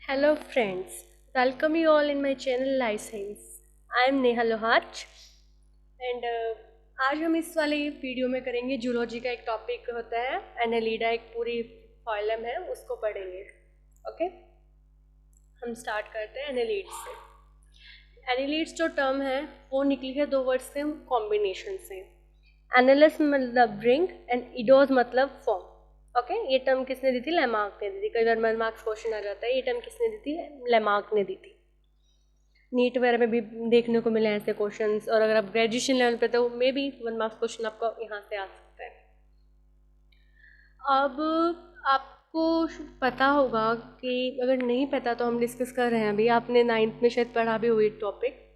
Hello friends, welcome you all in my channel Life Science. I am Neha Lohach and आज हम इस वाले video में करेंगे जूलॉजी का एक टॉपिक होता है एनालिडा, एक पूरी फाइलम है उसको पढ़ेंगे। ओके, हम स्टार्ट करते हैं एनालिड्स से। एनालिड्स जो टर्म है वो निकली है दो वर्ड से, कॉम्बिनेशन से। एनालिस मतलब ड्रिंक एंड इडोज मतलब फॉर्म। ओके, ये टर्म किसने दी थी? लेमार्क ने दी थी। कई बार 1 मार्क्स क्वेश्चन आ जाता है, ये टर्म किसने दी थी? लेमार्क ने दी थी। नीट वगैरह में भी देखने को मिले ऐसे क्वेश्चंस, और अगर आप ग्रेजुएशन लेवल पे तो मे बी 1 मार्क्स क्वेश्चन आपको यहाँ से आ सकता है। अब आपको पता होगा कि अगर नहीं पता तो हम डिस्कस कर रहे हैं अभी, आपने 9th में शायद पढ़ा भी हुई टॉपिक।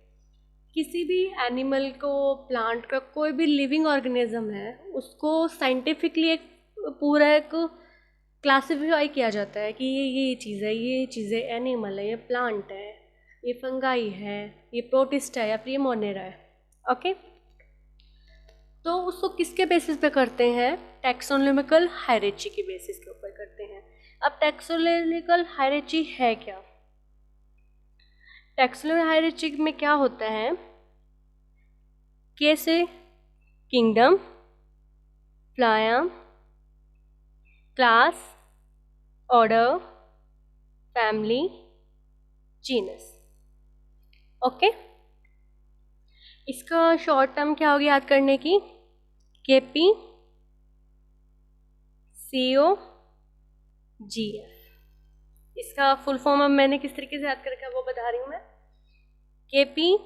किसी भी एनिमल को, प्लांट का, कोई भी लिविंग ऑर्गेनिज्म है उसको साइंटिफिकली एक पूरा एक क्लासिफाई किया जाता है कि ये चीज़ है, ये चीज़ है, एनिमल है, ये प्लांट है, ये फंगाई है, ये प्रोटिस्ट है या फिर ये मोनेरा है। ओके, तो उसको किसके बेसिस पे करते हैं? टैक्सोनॉमिकल हायरार्ची के बेसिस के ऊपर करते हैं। अब टैक्सोनॉमिकल हायरार्ची है क्या? टैक्सोनॉमिकल हायरार्ची में क्या होता है? कैसे kingdom, phylum, class, order, family, genus. Okay, इसका शॉर्ट टर्म क्या होगी याद करने की? KP CO GF। इसका फुल फॉर्म अब मैंने किस तरीके से याद कर रखा है वो बता रही हूँ मैं। KP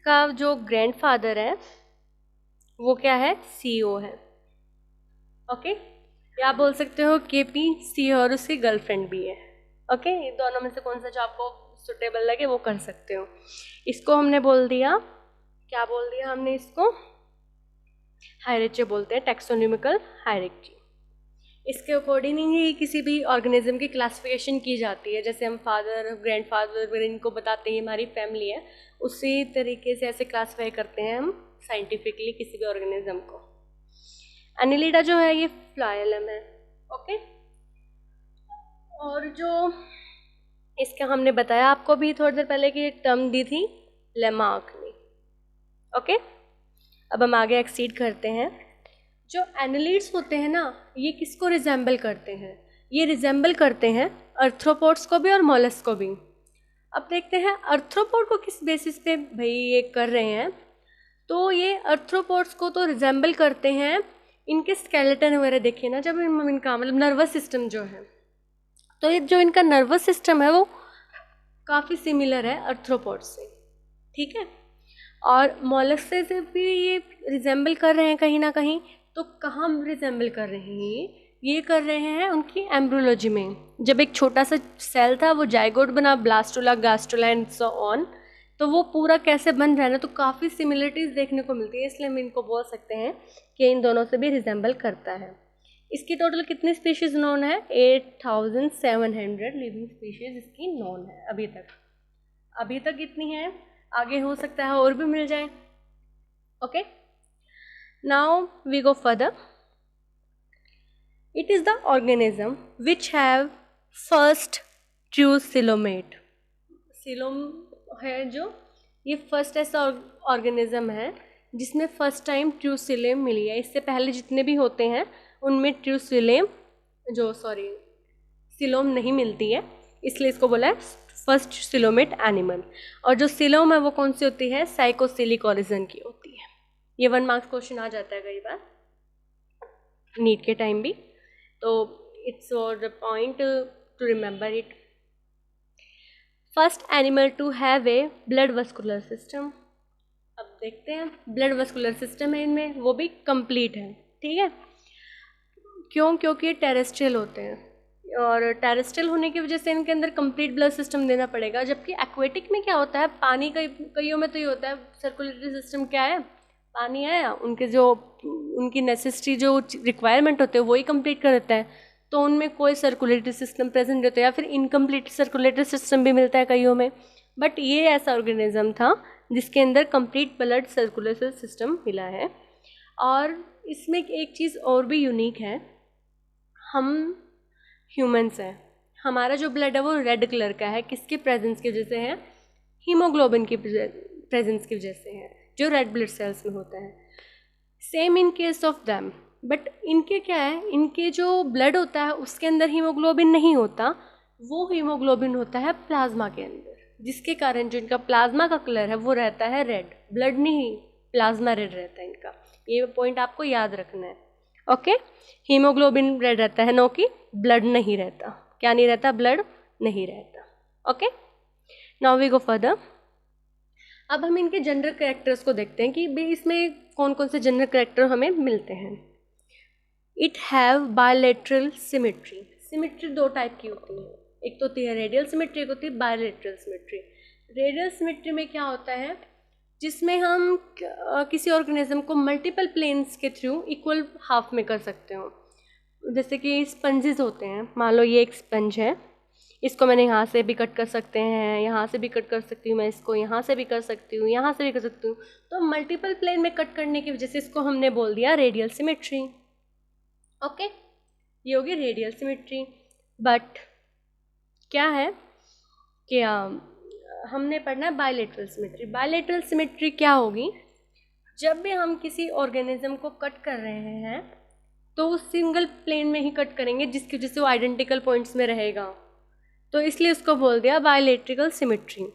का जो ग्रैंडफादर है वो क्या है? CO है। ओके, या आप बोल सकते हो KP CO और उसकी गर्लफ्रेंड भी है। ओके, ये दोनों में से कौन सा जो आपको सुटेबल लगे वो कर सकते हो। इसको हमने बोल दिया, क्या बोल दिया हमने? इसको हायरार्ची बोलते हैं, टैक्सोनॉमिकल हायरार्ची। इसके अकॉर्डिंग ही किसी भी ऑर्गेनिज्म की क्लासिफिकेशन की जाती है। जैसे हम फादर, ग्रैंडफादर वगैरह इनको बताते हैं हमारी फैमिली है, उसी तरीके से ऐसे क्लासिफाई करते हैं हम साइंटिफिकली किसी भी ऑर्गेनिज्म को। एनालिडा जो है ये फ्लाइलम है। ओके, और जो इसका हमने बताया आपको भी थोड़ी देर पहले कि टर्म दी थी लेमार्क ने। ओके, अब हम आगे एक्सीड करते हैं। जो एनालिड्स होते हैं ना, ये किसको रिजेंबल करते हैं? ये रिजेंबल करते हैं अर्थ्रोपोड्स को भी और मोलस्क को भी। अब देखते हैं अर्थ्रोपोड को किस बेसिस पे भाई ये कर रहे हैं। तो ये अर्थ्रोपोड्स को तो रिजेंबल करते हैं, इनके स्केलेटन वगैरह देखिए ना, जब इनका मतलब नर्वस सिस्टम जो है, तो ये जो इनका नर्वस सिस्टम है वो काफ़ी सिमिलर है अर्थ्रोपोड से। ठीक है, और मोलस्क से भी ये रिजेंबल कर रहे हैं कहीं ना कहीं। तो कहाँ रिजेंबल कर रहे हैं? ये कर रहे हैं उनकी एम्ब्रियोलॉजी में। जब एक छोटा सा सेल था वो जाइगोट बना, ब्लास्टोला, गास्टोला एंड सो ऑन, तो वो पूरा कैसे बन रहा है ना, तो काफ़ी सिमिलरिटीज़ देखने को मिलती है। इसलिए हम इनको बोल सकते हैं कि इन दोनों से भी रिजेंबल करता है। इसकी टोटल कितनी स्पीशीज़ नोन है? 8700 लिविंग स्पीशीज़ इसकी नोन है अभी तक इतनी है। आगे हो सकता है और भी मिल जाए। Okay, now we go further. It is the organism which have first true coelomate. Coelom है जो, ये फर्स्ट ऐसा ऑर्गेनिज्म है जिसमें फर्स्ट टाइम ट्रू सिलेम मिली है। इससे पहले जितने भी होते हैं उनमें ट्रू सिलेम सिलोम नहीं मिलती है, इसलिए इसको बोला है फर्स्ट सिलोमेट एनिमल। और जो सिलोम है वो कौन सी होती है? साइकोसिलिक ओरिजिन की होती है। ये 1 मार्क्स क्वेश्चन आ जाता है कई बार नीट के टाइम भी, तो it's for the point to remember it. First animal to have a blood vascular system. अब देखते हैं, ब्लड वस्कुलर सिस्टम है इनमें, वो भी कंप्लीट है। ठीक है, क्यों? क्योंकि ये टेरेस्ट्रियल होते हैं, और टेरेस्ट्रियल होने की वजह से इनके अंदर कंप्लीट ब्लड सिस्टम देना पड़ेगा। जबकि एक्वेटिक में क्या होता है, पानी कईयों में तो ये होता है सर्कुलेटरी सिस्टम क्या है, पानी आया, उनकी नेसेसिटी जो रिक्वायरमेंट होते हैं वही कंप्लीट कर देता है, तो उनमें कोई सर्कुलेटरी सिस्टम प्रेजेंट होता है, या फिर इनकम्प्लीट सर्कुलेटरी सिस्टम भी मिलता है कईयों में। बट ये ऐसा ऑर्गेनिज्म था जिसके अंदर कंप्लीट ब्लड सर्कुलेटरी सिस्टम मिला है। और इसमें एक चीज़ और भी यूनिक है, हम ह्यूमंस हैं, हमारा जो ब्लड है वो रेड कलर का है, किसके प्रेजेंस की वजह से है? हीमोग्लोबिन की प्रेजेंस की वजह से है, जो रेड ब्लड सेल्स में होता है। Same in case of them, but इनके क्या है, इनके जो ब्लड होता है उसके अंदर हीमोग्लोबिन नहीं होता, वो हीमोग्लोबिन होता है प्लाज्मा के अंदर, जिसके कारण जो इनका प्लाज्मा का कलर है वो रहता है रेड, ब्लड नहीं, प्लाज्मा रेड रहता है इनका। ये पॉइंट आपको याद रखना है। ओके, हीमोग्लोबिन रेड रहता है, नो कि ब्लड नहीं रहता। क्या नहीं रहता? ब्लड नहीं रहता। Okay, now we go further. अब हम इनके जनरल कैरेक्टर्स को देखते हैं कि भाई इसमें कौन कौन से जनरल कैरेक्टर हमें मिलते हैं। It have bilateral symmetry. Symmetry दो टाइप की होती है, एक तो होती है रेडियल सिमेट्री, एक होती है बायलैटरल सिमेट्री। रेडियल सिमेट्री में क्या होता है, जिसमें हम किसी ऑर्गेनिज्म को मल्टीपल प्लेन्स के थ्रू इक्वल हाफ में कर सकते हो। जैसे कि स्पंजेस होते हैं, मान लो ये एक स्पंज है, इसको मैंने यहाँ से भी कट कर सकते हैं, यहाँ से भी कट कर सकती हूँ मैं, इसको यहाँ से भी कर सकती हूँ, यहाँ से भी कर सकती हूँ। तो मल्टीपल प्लेन में कट करने की वजह से इसको हमने बोल दिया रेडियल सिमेट्री। ओके, ये होगी रेडियल सिमेट्री। बट क्या है कि हमने पढ़ना है बायलैटरल सिमेट्री। बायलैटरल सिमेट्री क्या होगी, जब भी हम किसी ऑर्गेनिज्म को कट कर रहे हैं तो उस सिंगल प्लेन में ही कट करेंगे, जिसकी वजह से वो आइडेंटिकल पॉइंट्स में रहेगा, तो इसलिए उसको बोल दिया बायलैटरल सिमेट्री।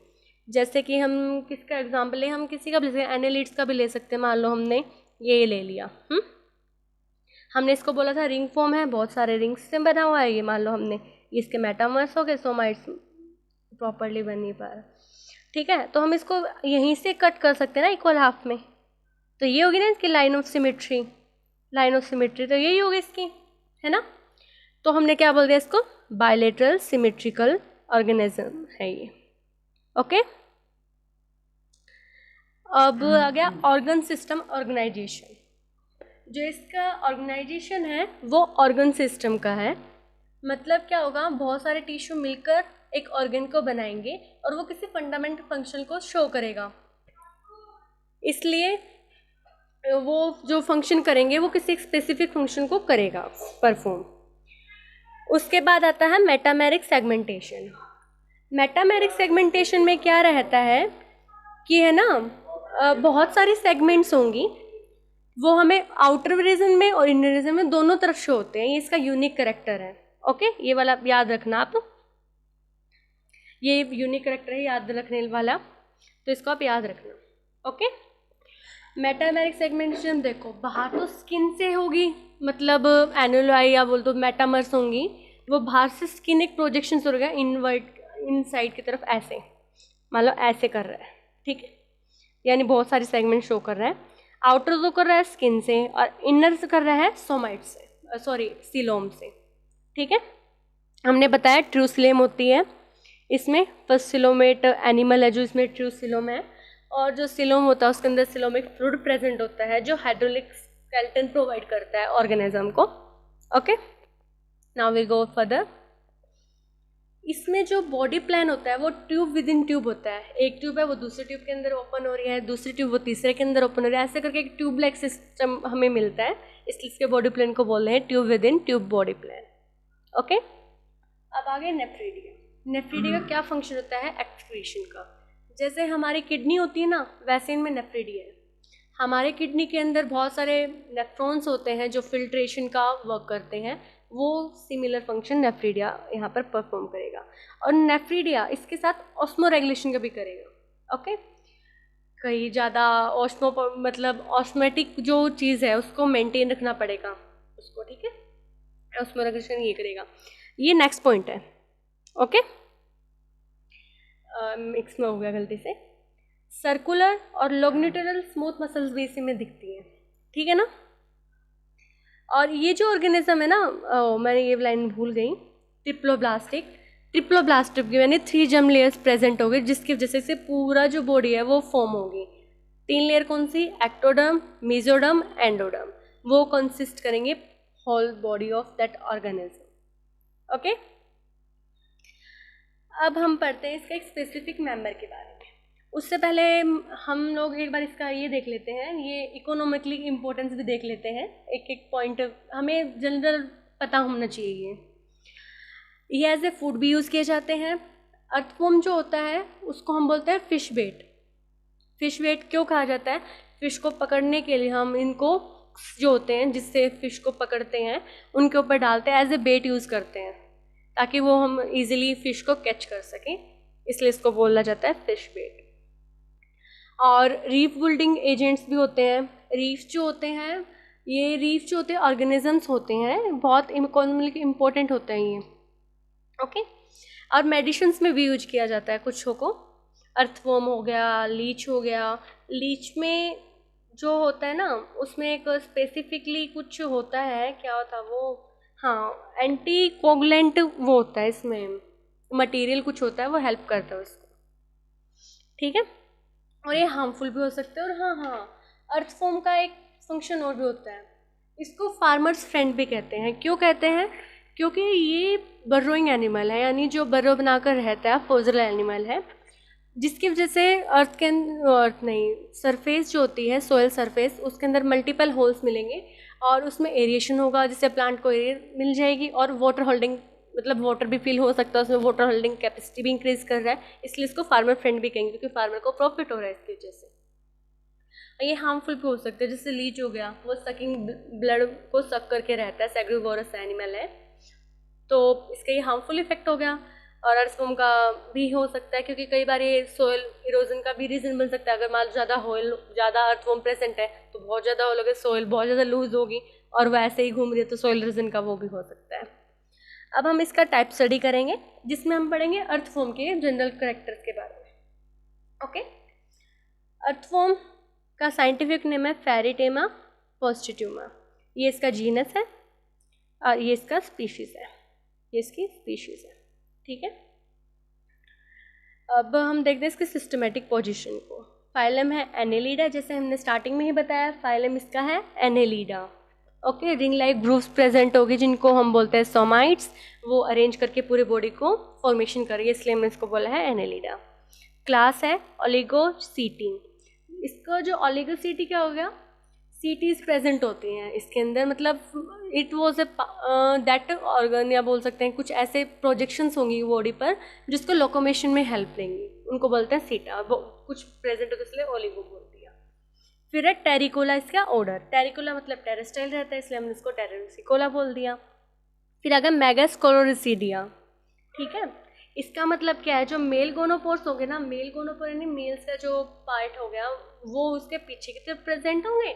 जैसे कि हम किसका एग्जांपल लें, हम किसी का भी, जैसे एनालिड्स का भी ले सकते हैं। मान लो हमने ये ले लिया, हमने इसको बोला था रिंग फॉर्म है, बहुत सारे रिंग्स से बना हुआ है, ये मान लो हमने इसके मेटामर्स हो गए, सोमाइट्स प्रॉपरली बन नहीं पा रहा, ठीक है, तो हम इसको यहीं से कट कर सकते हैं ना इक्वल हाफ में, तो ये होगी ना इसकी line of symmetry. Line of symmetry तो यही होगी इसकी, है ना। तो हमने क्या बोल दिया इसको, बायलैटरल सिमेट्रिकल ऑर्गेनिज्म है ये। ओके, अब आ गया ऑर्गन सिस्टम ऑर्गेनाइजेशन। जो इसका ऑर्गेनाइजेशन है वो ऑर्गन सिस्टम का है। मतलब क्या होगा, बहुत सारे टिश्यू मिलकर एक ऑर्गन को बनाएंगे और वो किसी फंडामेंटल फंक्शन को शो करेगा, इसलिए वो जो फंक्शन करेंगे वो किसी स्पेसिफिक फंक्शन को करेगा परफॉर्म। उसके बाद आता है मेटामेरिक सेगमेंटेशन। मेटामेरिक सेगमेंटेशन में क्या रहता है कि है ना, बहुत सारी सेगमेंट्स होंगी, वो हमें आउटर रीजन में और इनर रीजन में दोनों तरफ शो होते हैं। ये इसका यूनिक करेक्टर है। ओके, ये वाला याद रखना आप, ये यूनिक करेक्टर है याद रखने वाला, तो इसको आप याद रखना। ओके, मेटामेरिक सेगमेंटेशन देखो, बाहर तो स्किन से होगी, मतलब एनुलाई या बोल तो मेटामर्स होंगी, वो बाहर से स्किन एक प्रोजेक्शन हो गया इनवर्ट इन साइड की तरफ, ऐसे मान लो ऐसे कर रहा है, ठीक है, यानी बहुत सारी सेगमेंट शो कर रहा है। आउटर तो कर रहा है स्किन से और इनर से कर रहा है सोमाइट से, सॉरी सीलोम से, ठीक है। हमने बताया ट्रू सीलोम होती है इसमें, फर्स्ट सीलोमेट एनिमल है जो इसमें ट्रू सीलोम है, और जो सीलोम होता है उसके अंदर सीलोमिक फ्लूइड प्रेजेंट होता है जो हाइड्रोलिक स्केलेटन प्रोवाइड करता है ऑर्गेनिज्म को। Okay, now we go further. इसमें जो बॉडी प्लान होता है वो ट्यूब विद इन ट्यूब होता है। एक ट्यूब है वो दूसरे ट्यूब के अंदर ओपन हो रही है, दूसरी ट्यूब वो तीसरे के अंदर ओपन हो रही है, ऐसे करके एक ट्यूब लाइक सिस्टम हमें मिलता है, इसलिए इसके बॉडी प्लान को बोल रहे हैं tube with in tube body plan. Okay, अब आगे नेफ्रिडिया। नेफ्रिडिया का क्या फंक्शन होता है, एक्सक्रीशन का। जैसे हमारी किडनी होती है ना, वैसे इनमें नेफ्रिडिया है। हमारे किडनी के अंदर बहुत सारे नेफ्रॉन्स होते हैं जो फिल्ट्रेशन का वर्क करते हैं, वो सिमिलर फंक्शन नेफ्रिडिया यहाँ पर परफॉर्म करेगा। और नेफ्रिडिया इसके साथ ऑस्मो रेगुलेशन का भी करेगा। ओके, कहीं ज़्यादा ऑस्मो मतलब ऑस्मेटिक जो चीज़ है उसको मेंटेन रखना पड़ेगा उसको, ठीक है, ऑस्मो रेगुलेशन ये करेगा। ये नेक्स्ट पॉइंट है। ओके, मिक्स में हो गया गलती से। सर्कुलर और लॉन्गिट्यूडनल स्मूथ मसल्स भी इसी में दिखती हैं, ठीक है ना। और ये जो ऑर्गेनिज्म है ना, मैंने ये लाइन भूल गई, ट्रिप्लोब्लास्टिक। ट्रिप्लोब्लास्टिक की मैंने 3 जर्म लेयर्स प्रेजेंट हो गई, जिसकी वजह से पूरा जो बॉडी है वो फॉर्म होगी। 3 लेयर कौन सी, एक्टोडर्म, मेसोडर्म, एंडोडर्म, वो कंसिस्ट करेंगे whole body of that organism. Okay, अब हम पढ़ते हैं इसका एक स्पेसिफिक मेंबर के बारे में। उससे पहले हम लोग एक बार इसका ये देख लेते हैं, ये इकोनॉमिकली इम्पोर्टेंस भी देख लेते हैं, एक एक पॉइंट हमें जनरल पता होना चाहिए। ये एज ए फूड भी यूज़ किए जाते हैं। अर्थवॉर्म जो होता है उसको हम बोलते हैं फिश बेट। फिश बेट क्यों कहा जाता है? फिश को पकड़ने के लिए हम इनको जो होते हैं जिससे फिश को पकड़ते हैं उनके ऊपर डालते हैं, एज ए बेट यूज़ करते हैं ताकि वो हम इजीली फिश को कैच कर सकें, इसलिए इसको बोला जाता है फिश बेट। और रीफ बिल्डिंग एजेंट्स भी होते हैं। रीफ जो होते हैं, ये रीफ जो होते हैं ऑर्गेनिजम्स होते हैं, बहुत इकोनॉमिकली इम्पोर्टेंट होते हैं ये, ओके। और मेडिसिन्स में भी यूज किया जाता है कुछ को। अर्थवॉर्म हो गया, लीच हो गया। लीच में जो होता है ना उसमें एक स्पेसिफिकली कुछ होता है, क्या होता है वो, हाँ, एंटी कोगुलेंट वो होता है इसमें, मटेरियल कुछ होता है वो हेल्प करता है उसको, ठीक है। और ये हार्मफुल भी हो सकते हैं। और हाँ, अर्थवॉर्म का एक फंक्शन और भी होता है, इसको फार्मर्स फ्रेंड भी कहते हैं। क्यों कहते हैं? क्योंकि ये बर्रोइंग एनिमल है, यानी जो बर्रो बनाकर रहता है, फोजल एनिमल है, जिसकी वजह से सरफेस जो होती है, सोयल सरफेस, उसके अंदर मल्टीपल होल्स मिलेंगे और उसमें एरिएशन होगा जिससे प्लांट को एयर मिल जाएगी और वाटर होल्डिंग, मतलब वाटर भी फिल हो सकता है उसमें, वाटर होल्डिंग कैपेसिटी भी इंक्रीज कर रहा है, इसलिए इसको फार्मर फ्रेंड भी कहेंगे क्योंकि फार्मर को प्रॉफिट हो रहा है इसकी वजह से। ये हार्मफुल भी हो सकते हैं, जैसे लीच हो गया, वो सकिंग ब्लड को सक करके रहता है, सैग्रीवोरस एनिमल है, तो इसका ये हार्मफुल इफेक्ट हो गया। और अर्थवॉर्म का भी हो सकता है क्योंकि कई बार ये सोयल इरोजन का भी रीज़न बन सकता है। अगर मान लो ज़्यादा अर्थवॉर्म प्रेजेंट है तो बहुत ज़्यादा हो लोगे, सोयल बहुत ज़्यादा लूज होगी और वैसे ही घूम रही है तो सोयल इरोजन का वो भी हो सकता है। अब हम इसका टाइप स्टडी करेंगे जिसमें हम पढ़ेंगे अर्थवॉर्म के जनरल कैरेक्टर्स के बारे में, ओके। अर्थवॉर्म का साइंटिफिक नेम है फेरिटेमा पोस्टिट्यूमा। ये इसका जीनस है और ये इसका स्पीशीज़ है, ये इसकी स्पीशीज़ है, ठीक है। अब हम देखते हैं इसके सिस्टमेटिक पोजीशन को। फाइलम है एनेलिडा, जैसे हमने स्टार्टिंग में ही बताया, फाइलम इसका है Annelida, okay. Ring like grooves present होगी जिनको हम बोलते हैं सोमाइट्स, वो अरेंज करके पूरे बॉडी को फॉर्मेशन करेंगे, इसलिए हमने इसको बोला है एनेलिडा। क्लास है ओलिगोसीटी। इसका जो ओलिगोसीटी क्या हो गया, सीटीज प्रेजेंट होती हैं इसके अंदर, मतलब इट वॉज दैट ऑर्गन, या बोल सकते हैं कुछ ऐसे प्रोजेक्शंस होंगी बॉडी पर जिसको लोकोमेशन में हेल्प देंगी, उनको बोलते हैं सीटा। वो कुछ प्रेजेंट होता है इसलिए ओलिगो बोल दिया। फिर है टेरिकोला, इसका ऑर्डर, टेरिकोला मतलब टेरेस्टाइल रहता है इसलिए हमने इसको टेरिसिकोला बोल दिया। फिर आ गया मेगास्कोलोरिसीडिया, ठीक है। इसका मतलब क्या है, जो मेल गोनोपोर्स होंगे ना, मेल गोनोपोर यानी मेल्स का जो पार्ट हो गया वो उसके पीछे की तरफ प्रेजेंट होंगे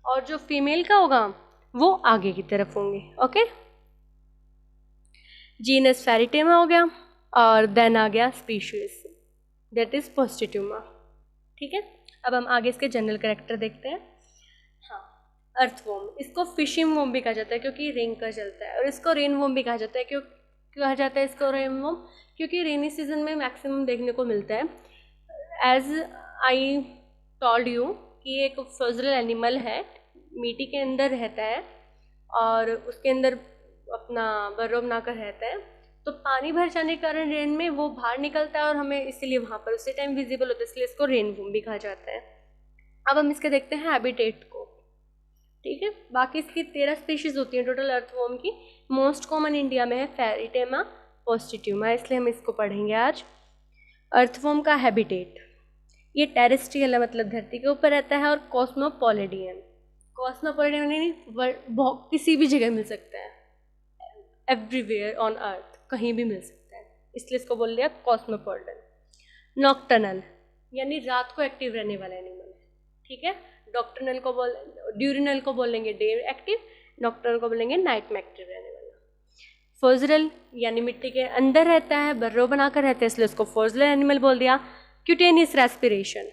और जो फीमेल का होगा वो आगे की तरफ होंगे, ओके। जीनस फेरिटेमा हो गया और देन आ गया स्पीशीज, दैट इज पोस्टिट्यूमा, ठीक है। अब हम आगे इसके जनरल कैरेक्टर देखते हैं। हाँ, अर्थवॉर्म, इसको फिशिंग वॉर्म भी कहा जाता है क्योंकि रेन का चलता है, और इसको रेन वॉर्म भी कहा जाता है। क्यों कहा जाता है इसको रेन वॉर्म? क्योंकि रेनी सीजन में मैक्सिमम देखने को मिलता है। एज आई टॉल्ड यू कि एक फ्रोजल एनिमल है, मिट्टी के अंदर रहता है और उसके अंदर अपना बर्रो बनाकर रहता है, तो पानी भर जाने के कारण रेन में वो बाहर निकलता है और हमें इसीलिए वहाँ पर उसी टाइम विजिबल होता है, इसलिए इसको रेन वॉर्म भी कहा जाता है। अब हम इसके देखते हैं हैबिटेट को, ठीक है। बाकी इसकी 13 स्पीशीज होती हैं टोटल अर्थवॉर्म की। मोस्ट कॉमन इंडिया में है फेरिटेमा पोस्टिट्यूमा, इसलिए हम इसको पढ़ेंगे आज। अर्थवॉर्म का हैबिटेट, ये टेरेस्ट्रियल है मतलब धरती के ऊपर रहता है, और कॉस्मोपॉलिडियन, कॉस्मोपॉलिडियन यानी किसी भी जगह मिल सकता है, एवरीवेयर ऑन अर्थ, कहीं भी मिल सकता है, इसलिए इसको बोल दिया कॉस्मोपॉलिडियन। नॉक्टर्नल यानी रात को एक्टिव रहने वाला एनिमल है, ठीक है। ड्यूरिनल को बोलेंगे डे एक्टिव, नॉक्टर्नल को बोलेंगे नाइट में एक्टिव रहने वाला। फोजरल यानी मिट्टी के अंदर रहता है, बर्रो बनाकर रहता है, इसलिए उसको फोजरल एनिमल बोल दिया। क्यूटेनियस रेस्पिरेशन,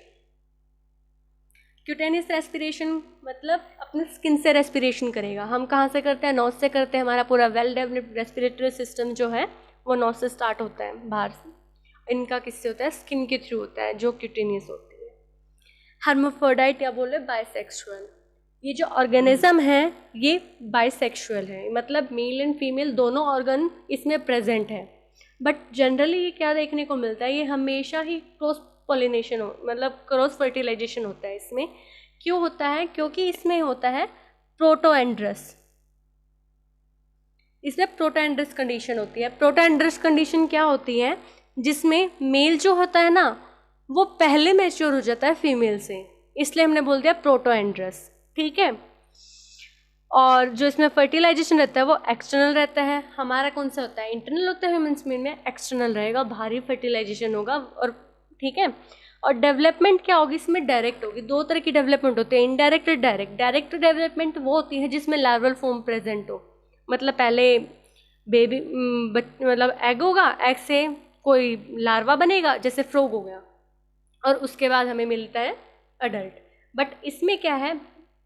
क्यूटेनियस रेस्पिरेशन मतलब अपने स्किन से रेस्पिरेशन करेगा। हम कहाँ से करते हैं? नोज से करते हैं। हमारा पूरा वेल डेवलप्ड रेस्पिरेटरी सिस्टम जो है वो नोज से स्टार्ट होता है बाहर से, इनका किससे होता है? स्किन के थ्रू होता है, जो क्यूटेनियस होती है। हर्माफ्रोडाइट या बोले बाइसेक्सुअल, ये जो ऑर्गेनिज्म है ये बाइसेक्सुअल है, मतलब मेल एंड फीमेल दोनों ऑर्गन इसमें प्रेजेंट है। बट जनरली ये क्या देखने को मिलता है, ये हमेशा ही क्रॉस पॉलिनेशन मतलब क्रॉस फर्टिलाइजेशन होता है इसमें। क्यों होता है? क्योंकि इसमें होता है प्रोटोएंड्रस, इसमें प्रोटैंड्रस कंडीशन होती है। प्रोटैंड्रस कंडीशन क्या होती है, जिसमें मेल जो होता है ना वो पहले मैच्योर हो जाता है फीमेल से, इसलिए हमने बोल दिया प्रोटोएंड्रस, ठीक है। और जो इसमें फर्टिलाइजेशन रहता है वो एक्सटर्नल रहता है। हमारा कौन सा होता है, इंटरनल होता है, ह्यूमन स्पर्म में एक्सटर्नल रहेगा, भारी फर्टिलाइजेशन होगा, और ठीक है। और डेवलपमेंट क्या होगी इसमें, डायरेक्ट होगी। दो तरह की डेवलपमेंट होती है, इनडायरेक्ट और डायरेक्ट। डायरेक्ट डेवलपमेंट वो होती है जिसमें लार्वल फॉर्म प्रेजेंट हो, मतलब पहले बेबी मतलब एग होगा, एग से कोई लार्वा बनेगा जैसे फ्रॉग हो गया, और उसके बाद हमें मिलता है अडल्ट। बट इसमें क्या है,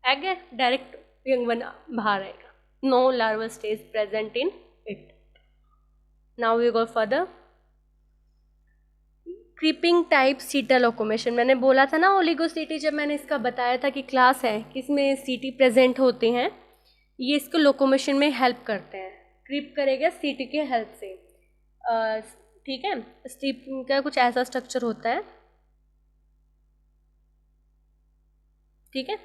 एग है, डायरेक्ट यंग वन बाहर आएगा, no larva stage present in it. Now we go further. Creeping type seta locomotion, मैंने बोला था ना ओलिगोसीटी, जब मैंने इसका बताया था कि क्लास है किसमें सीटी प्रेजेंट होते हैं, ये इसको लोकोमेशन में हेल्प करते हैं। क्रीप करेगा सीटी के हेल्प से, ठीक है। स्टीप का कुछ ऐसा स्ट्रक्चर होता है, ठीक है।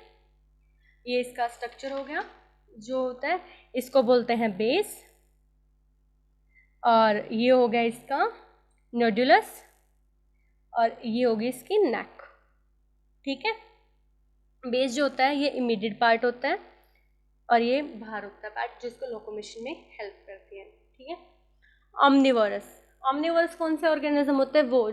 ये इसका स्ट्रक्चर हो गया जो होता है, इसको बोलते हैं बेस, और ये हो गया इसका नोडुलस, और ये होगी इसकी नेक, ठीक है। बेस जो होता है ये इमीडिएट पार्ट होता है, और ये बाहर होता है पार्ट जो इसको लोकोमोशन में हेल्प करती है, ठीक है। ऑमनिवोरस, ऑमनिवोरस कौन से ऑर्गेनिज्म होते हैं, वो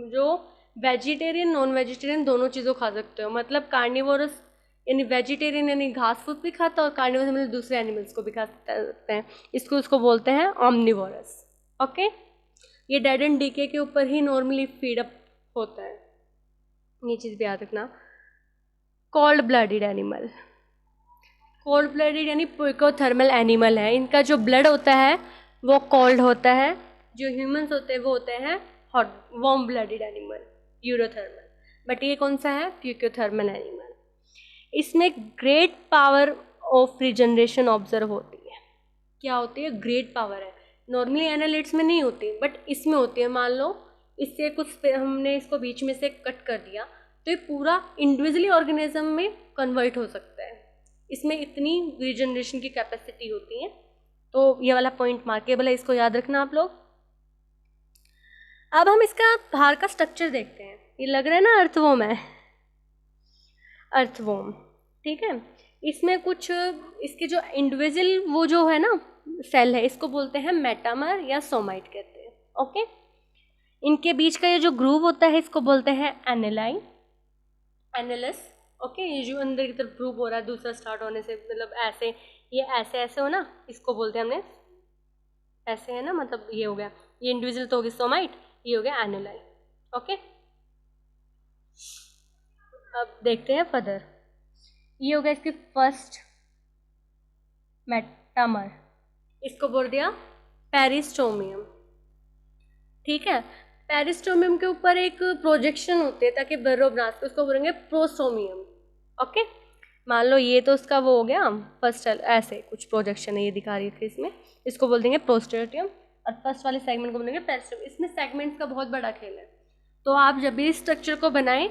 जो वेजिटेरियन नॉन वेजिटेरियन दोनों चीज़ों खा सकते हो। मतलब कार्निवोरस यानी वेजिटेरियन यानी घास फूस भी खाता है, और कार्निवोरस मतलब दूसरे एनिमल्स को भी खा सकते हैं, उसको बोलते हैं ऑमनिवोरस, ओके। ये डेड एंड डीके के ऊपर ही नॉर्मली फीड अप होता है, ये चीज़ भी याद रखना। Cold blooded animal, cold blooded यानी पुइकोथर्मल एनिमल है, इनका जो ब्लड होता है वो कोल्ड होता है, जो ह्यूमंस होते हैं वो होते हैं hot warm blooded animal, eurythermal. But ये कौन सा है, प्यूकोथर्मल एनिमल। इसमें great power of regeneration observe होती है। क्या होती है, ग्रेट पावर है, नॉर्मली एनालिट्स में नहीं होती बट इसमें होती है। मान लो इससे कुछ हमने इसको बीच में से कट कर दिया तो ये पूरा इंडिविजुअली ऑर्गेनिज्म में कन्वर्ट हो सकता है, इसमें इतनी रीजनरेशन की कैपेसिटी होती है। तो ये वाला पॉइंट मार्केबल है, इसको याद रखना आप लोग। अब हम इसका बाहर का स्ट्रक्चर देखते हैं, ये लग रहा है ना अर्थवॉर्म है, अर्थवॉर्म, ठीक है। इसमें कुछ इसके जो इंडिविजुअल वो जो है ना सेल है, इसको बोलते हैं मेटामर या सोमाइट कहते हैं, ओके। इनके बीच का ये जो ग्रूव होता है इसको बोलते हैं एनेलाई, एनेलस, ओके। ये जो अंदर की तरफ ग्रूव हो रहा है दूसरा स्टार्ट होने से, मतलब ऐसे ये ऐसे ऐसे हो ना, इसको बोलते हैं हमने ऐसे है ना, मतलब ये हो गया, ये इंडिविजुअल तो होगी सोमाइट, ये हो गया एनेलाई, ओके। अब देखते हैं फर्दर, ये हो गया इसकी फर्स्ट मेटामर, इसको बोल दिया पेरिस्टोमियम, ठीक है। पेरिस्टोमियम के ऊपर एक प्रोजेक्शन होते हैं ताकि बर्रो बना सके, उसको बोलेंगे प्रोस्टोमियम, ओके। मान लो ये तो उसका वो हो गया फर्स्ट, ऐसे कुछ प्रोजेक्शन है ये दिखा रही थी इसमें, इसको बोल देंगे प्रोस्टेटियम, और फर्स्ट वाले सेगमेंट को बोलेंगे पेरिस्टोमियम। इसमें सेगमेंट्स का बहुत बड़ा खेल है, तो आप जब भी इस स्ट्रक्चर को बनाएं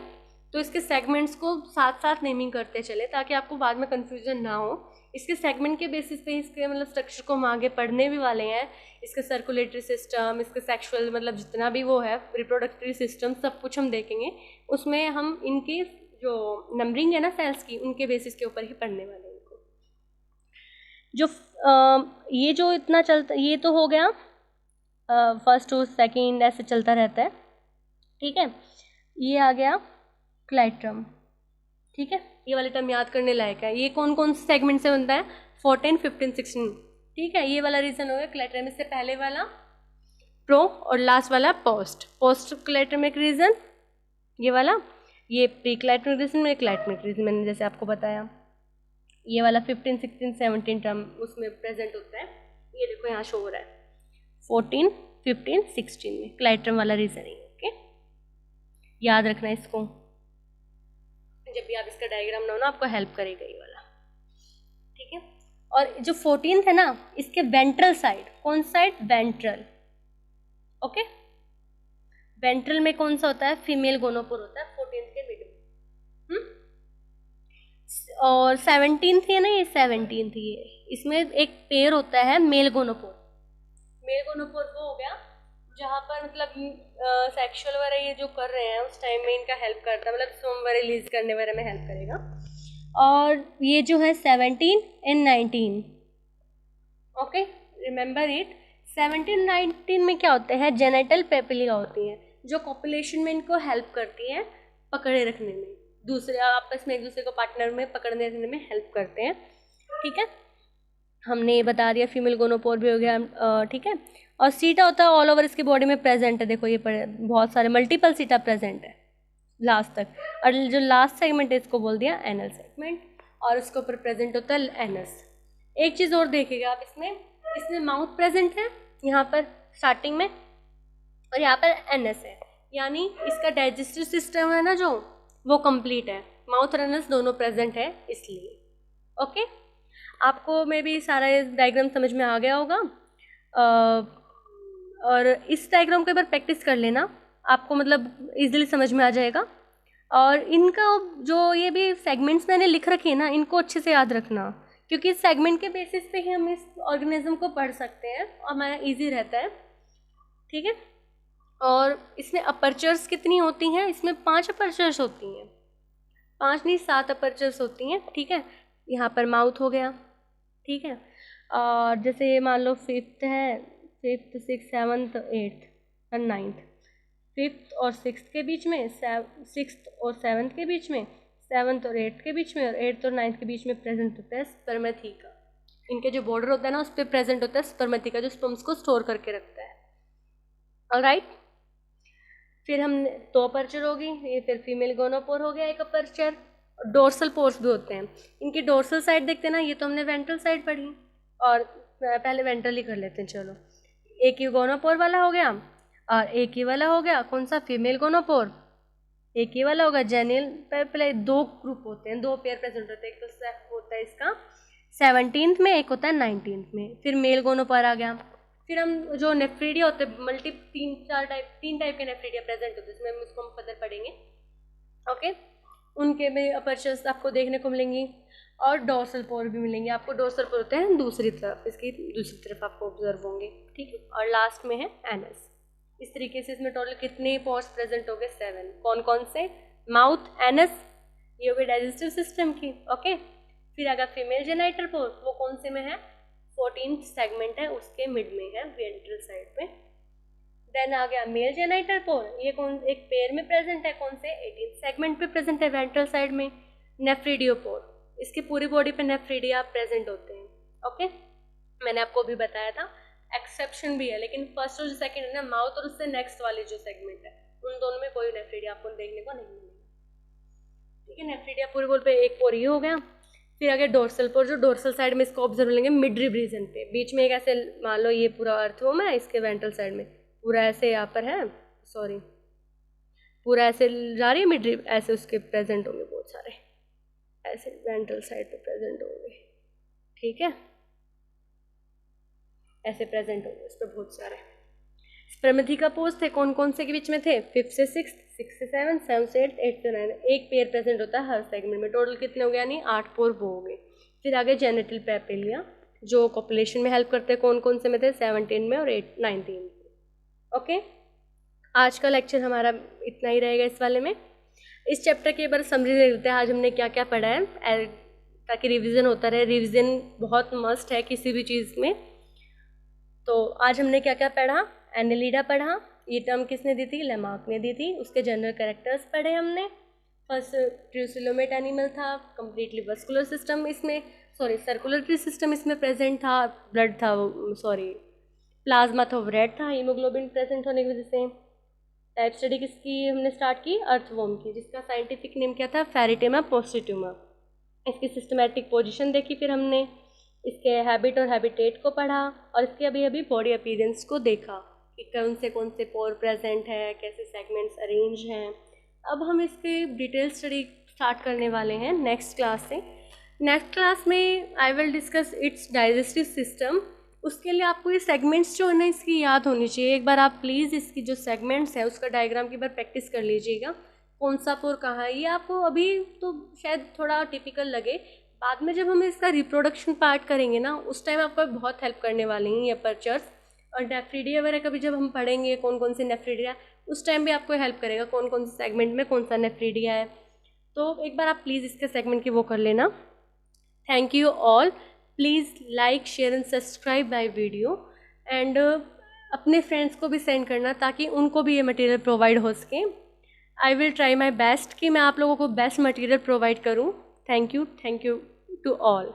तो इसके सेगमेंट्स को साथ साथ नेमिंग करते चले ताकि आपको बाद में कंफ्यूजन ना हो। इसके सेगमेंट के बेसिस पे इसके मतलब स्ट्रक्चर को हम आगे पढ़ने भी वाले हैं, इसके सर्कुलेटरी सिस्टम, इसके सेक्सुअल मतलब जितना भी वो है रिप्रोडक्टरी सिस्टम, सब कुछ हम देखेंगे। उसमें हम इनकी जो नंबरिंग है ना सेल्स की, उनके बेसिस के ऊपर ही पढ़ने वाले हैं इनको। जो ये जो इतना चलता, ये तो हो गया फर्स्ट टू सेकेंड ऐसे चलता रहता है, ठीक है। ये आ गया क्लाइट्रम, ठीक है। ये वाले टर्म याद करने लायक है। ये कौन कौन से सेगमेंट से बनता है, 14, 15, 16, ठीक है। ये वाला रीजन हो गया क्लाइट्रम, इससे पहले वाला प्रो और लास्ट वाला पोस्ट, पोस्ट क्लाइट्रमिक रीजन ये वाला, ये प्री क्लाइट्रमिक रीजन में क्लाइट्रमिक रीजन मैंने जैसे आपको बताया। ये वाला 15, 16, 17 टर्म उसमें प्रेजेंट होता है, ये देखो यहाँ शो हो रहा है 14, 15, 16 में क्लाइट्रम वाला रीजन है, ओके। याद रखना इसको, जब भी आप इसका डायग्राम बनाओ ना आपको हेल्प करेगा ये वाला, ठीक है। और जो 14th है ना, इसके वेंट्रल साइड, कौन साइड, वेंट्रल, ओके। वेंट्रल में कौन सा होता है, फीमेल गोनोपोर होता है 14th के मिड में। और 17 है ना, ये 17 थी ये, इसमें एक पेयर होता है मेल गोनोपोर। मेल गोनोपोर वो हो गया जहाँ पर मतलब सेक्सुअल वगैरह ये जो कर रहे हैं उस टाइम में इनका हेल्प करता है, मतलब स्पर्म वगैरह रिलीज करने वगैरह में हेल्प करेगा। और ये जो है 17 एंड 19, ओके रिमेंबर इट। 17 19 में क्या होते हैं, जेनेटल पेपिलिया होती हैं जो कॉपुलेशन में इनको हेल्प करती हैं पकड़े रखने में, दूसरे आपस में एक दूसरे को पार्टनर में पकड़ने रखने में हेल्प करते हैं। ठीक है, हमने ये बता दिया, फीमेल गोनोपोर भी हो गया। ठीक है, और सीटा होता है ऑल ओवर इसकी बॉडी में प्रेजेंट है, देखो ये बहुत सारे मल्टीपल सीटा प्रेजेंट है लास्ट तक। और जो लास्ट सेगमेंट है इसको बोल दिया एनल सेगमेंट, और उसके ऊपर प्रेजेंट होता है एनस। एक चीज़ और देखिएगा आप, इसमें माउथ प्रेजेंट है यहाँ पर स्टार्टिंग में, और यहाँ पर एनस है, यानी इसका डाइजेस्टिव सिस्टम है ना जो वो कंप्लीट है, माउथ और एनस दोनों प्रेजेंट है इसलिए। ओके, आपको मे बी सारा डायग्राम समझ में आ गया होगा। और इस डायग्राम को एक बार प्रैक्टिस कर लेना, आपको मतलब इजीली समझ में आ जाएगा। और इनका जो ये भी सेगमेंट्स मैंने लिख रखे हैं ना, इनको अच्छे से याद रखना, क्योंकि इस सेगमेंट के बेसिस पे ही हम इस ऑर्गेनिज्म को पढ़ सकते हैं और हमारा ईजी रहता है। ठीक है, और इसमें अपर्चर्स कितनी होती हैं, इसमें 5 अपर्चर्स होती हैं, 5 नहीं 7 अपर्चर्स होती हैं। ठीक है, यहाँ पर माउथ हो गया। ठीक है, और जैसे ये मान लो 5th है, 5th 6th 7th 8th और 9th, 5th और 6th के बीच में, 6th और 7th के बीच में, 7th और 8th के बीच में, और 8th और 9th के बीच में प्रेजेंट होता है स्पर्मेथिका। इनके जो बॉर्डर होता है ना उस पर प्रेजेंट होता है स्पर्मेथिका, जो स्पर्म्स को स्टोर करके रखता है। ऑलराइट, फिर हम 2 अपर्चर होगी, ये फिर फीमेल गोनोपोर हो गया 1 अपर्चर। डोर्सल पोर्स भी होते हैं, इनकी डोर्सल साइड देखते हैं ना, ये तो हमने वेंट्रल साइड पढ़ी, और पहले वेंट्रल ही कर लेते हैं। चलो, एक ही गोनोपोर वाला हो गया और एक ही वाला हो गया कौन सा, फीमेल गोनोपोर, एक ही वाला होगा जेनिल पेपिला। 2 ग्रुप होते हैं, 2 पेयर प्रेजेंट होते हैं, एक तो होता है इसका 17th में, एक होता है 19th में। फिर मेल गोनोपोर आ गया। फिर हम जो नेफ्रीडिया होते हैं, 3 टाइप के नेफ्रीडिया प्रेजेंट होते हैं, इसमें उसको हम फर्दर पढ़ेंगे। ओके, उनके में अपर्चर्स आपको देखने को मिलेंगी, और डोर्सल पोर भी मिलेंगे आपको। डोर्सल पोर होते हैं दूसरी तरफ, इसकी दूसरी तरफ आपको ऑब्जर्व होंगे। ठीक है, और लास्ट में है एनस। इस तरीके से इसमें टोटल कितने पोर्स प्रेजेंट हो गए, 7। कौन कौन से, माउथ, एनस, ये हो गए डाइजेस्टिव सिस्टम की। ओके, फिर अगर फीमेल जेनाइटल पोर, वो कौन से में है, 14th सेगमेंट है, उसके मिड में है, वेंट्रल साइड में। देन आ गया मेल जेनाइटल पोर, ये कौन एक पेयर में प्रेजेंट है, कौन से 18th सेगमेंट पे प्रेजेंट है, वेंट्रल साइड में। नेफ्रीडियोपोर, इसकी पूरी बॉडी पे नेफ्रीडिया प्रेजेंट होते हैं। ओके, मैंने आपको अभी बताया था, एक्सेप्शन भी है, लेकिन फर्स्ट और जो सेकंड है ना, माउथ और उससे नेक्स्ट वाले जो सेगमेंट है, उन दोनों में कोई नेफ्रीडिया आपको देखने को नहीं मिलेगा। ठीक है, नेफ्रीडिया पूरी बॉडी पे एक पोर ये हो गया। फिर आगे डोर्सल पोर, जो डोर्सल साइड में इसको ऑब्जर्व लेंगे मिडरिब रीजन पे, बीच में एक ऐसे मान लो ये पूरा अर्थवोम है, इसके वेंट्रल साइड में पूरा ऐसे यहाँ पर है, सॉरी पूरा ऐसे जा रही है मिडरिब, ऐसे उसके प्रेजेंट होंगे बहुत सारे, ऐसे वेंट्रल साइड पे प्रेजेंट होंगे। ठीक है, ऐसे प्रेजेंट होंगे उस पर बहुत सारे। स्पर्मेथिका पोर्स थे कौन कौन से के बीच में थे, 5th से 6th, 6th से 7th, 7th से 8th, 8th से 9th, एक पेयर प्रेजेंट होता है हर सेगमेंट में। टोटल कितने हो गए, यानी 8 पोर वो हो गए। फिर आगे जेनेटल पेपिलिया, जो कॉपुलेशन में हेल्प करते हैं, कौन कौन से में थे, 17 में और 19 में। ओके, आज का लेक्चर हमारा इतना ही रहेगा इस वाले में। इस चैप्टर के बारे समरी देख लेते हैं आज हमने क्या क्या पढ़ा है, ताकि रिवीजन होता रहे। रिवीजन बहुत मस्ट है किसी भी चीज़ में। तो आज हमने क्या क्या पढ़ा, एनेलिडा पढ़ा, ये टर्म किसने दी थी, लेमार्क ने दी थी। उसके जनरल कैरेक्टर्स पढ़े हमने। फर्स्ट ट्रूसिलोमेट एनिमल था, कम्प्लीटली वस्कुलर सिस्टम इसमें, सॉरी सर्कुलेटरी सिस्टम इसमें प्रेजेंट था, ब्लड था, सॉरी प्लाज्मा था, रेड था, हीमोग्लोबिन प्रेजेंट होने की वजह से। टाइप स्टडी किसकी हमने स्टार्ट की, अर्थवॉर्म की, जिसका साइंटिफिक नेम क्या था, फेरिटेमा पोस्टिट्यूमा। इसकी सिस्टमेटिक पोजीशन देखी, फिर हमने इसके हैबिट और हैबिटेट को पढ़ा, और इसके अभी बॉडी अपीयरेंस को देखा कि कौन से पोर प्रेजेंट है, कैसे सेगमेंट्स अरेंज हैं। अब हम इसके डिटेल स्टडी स्टार्ट करने वाले हैं नेक्स्ट क्लास से। नेक्स्ट क्लास में I will discuss it's digestive system. उसके लिए आपको ये सेगमेंट्स जो है ना इसकी याद होनी चाहिए। एक बार आप प्लीज़ इसकी जो सेगमेंट्स है उसका डायग्राम की बार प्रैक्टिस कर लीजिएगा, कौन सा पोर कहाँ है, ये आपको अभी तो शायद थोड़ा टिपिकल लगे, बाद में जब हम इसका रिप्रोडक्शन पार्ट करेंगे ना, उस टाइम आपको बहुत हेल्प करने वाली हैं ये अपर्चर्स। और नेफ्रिडिया वगैरह का भी जब हम पढ़ेंगे कौन कौन से नेफ्रिडिया, उस टाइम भी आपको हेल्प करेगा कौन कौन से सेगमेंट में कौन सा नेफ्रिडिया है। तो एक बार आप प्लीज़ इसके सेगमेंट की वो कर लेना। Thank you all, please like share and subscribe my video, and अपने फ्रेंड्स को भी सेंड करना ताकि उनको भी ये मटेरियल प्रोवाइड हो सके। I will try my best कि मैं आप लोगों को बेस्ट मटेरियल प्रोवाइड करूँ। Thank you to all.